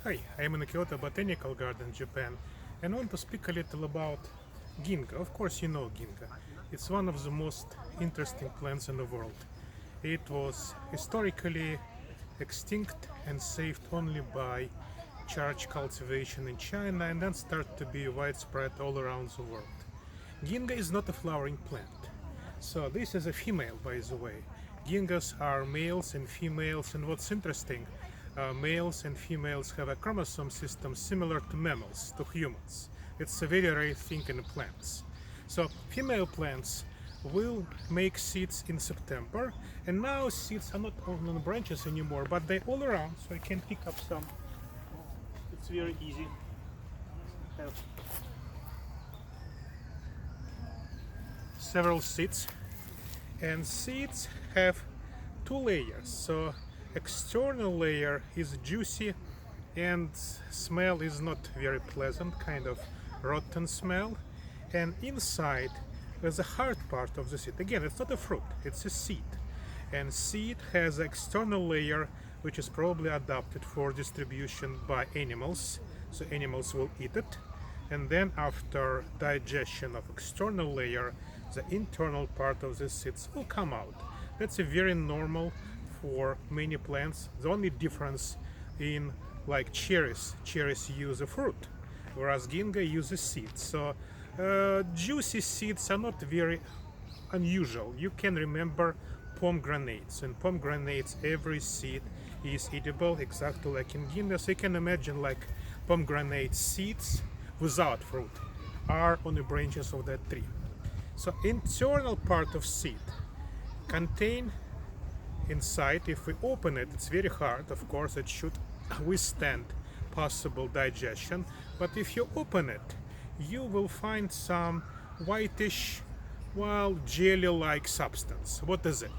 Hi, I am in the Kyoto Botanical Garden, Japan, and I want to speak a little about Ginkgo. Of course, you know Ginkgo. It's one of the most interesting plants in the world. It was historically extinct and saved only by charge cultivation in China and then started to be widespread all around the world. Ginkgo is not a flowering plant. So this is a female, by the way. Ginkgos are males and females, and what's interesting, males and females have a chromosome system similar to mammals, to humans. It's a very rare thing in plants. So female plants will make seeds in September, and now seeds are not on the branches anymore, but they're all around, so I can pick up some. It's very easy. Have several seeds, and seeds have two layers. So external layer is juicy and smell is not very pleasant, kind of rotten smell, and inside there's a hard part of the seed. Again, it's not a fruit, it's a seed, and seed has an external layer which is probably adapted for distribution by animals, so animals will eat it, and then after digestion of external layer, the internal part of the seeds will come out. That's a very normal for many plants. The only difference in like cherries use a fruit, whereas Ginkgo uses seeds. So juicy seeds are not very unusual. You can remember pomegranates. In pomegranates, every seed is eatable, exactly like in Ginkgo. So you can imagine like pomegranate seeds without fruit are on the branches of that tree. So internal part of seed contain inside, if we open it, it's very hard, of course it should withstand possible digestion, but if you open it you will find some whitish, well, jelly like substance. What is it?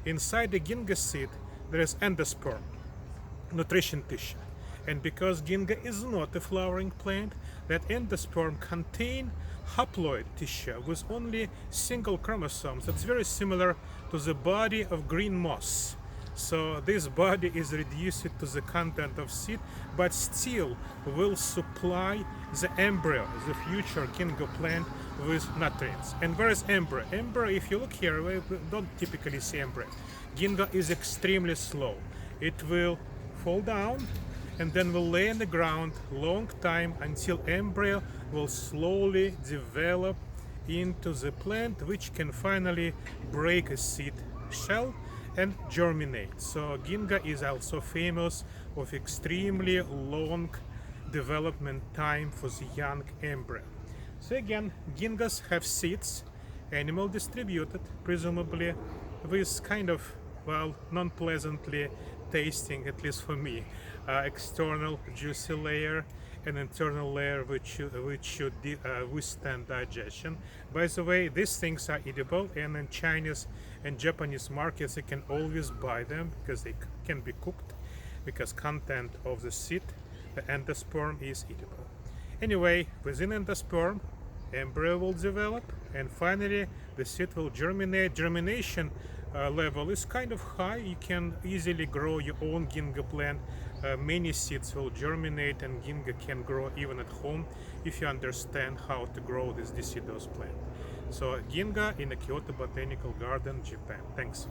Inside the Ginkgo seed there is endosperm, nutrition tissue, and because Ginkgo is not a flowering plant, that endosperm contain haploid tissue with only single chromosomes. It's very similar to the body of green moss. So this body is reduced to the content of seed, but still will supply the embryo, the future Ginkgo plant, with nutrients. And where is embryo? Embryo, if you look here, we don't typically see embryo. Ginkgo is extremely slow. It will fall down and then will lay on the ground long time until embryo will slowly develop into the plant, which can finally break a seed shell and germinate. So Ginkgo is also famous of extremely long development time for the young embryo. So again, Ginkgos have seeds, animal distributed, presumably with kind of, well, non-pleasantly tasting, at least for me, external juicy layer and internal layer which should withstand digestion. By the way, these things are eatable, and in Chinese and Japanese markets you can always buy them because they can be cooked, because content of the seed, the endosperm, is eatable. Anyway, within endosperm, embryo will develop, and finally the seed will germinate. Germination level is kind of high. You can easily grow your own Ginkgo plant. Many seeds will germinate, and Ginkgo can grow even at home if you understand how to grow this deciduous plant. So Ginkgo in the Kyoto Botanical Garden, Japan. Thanks.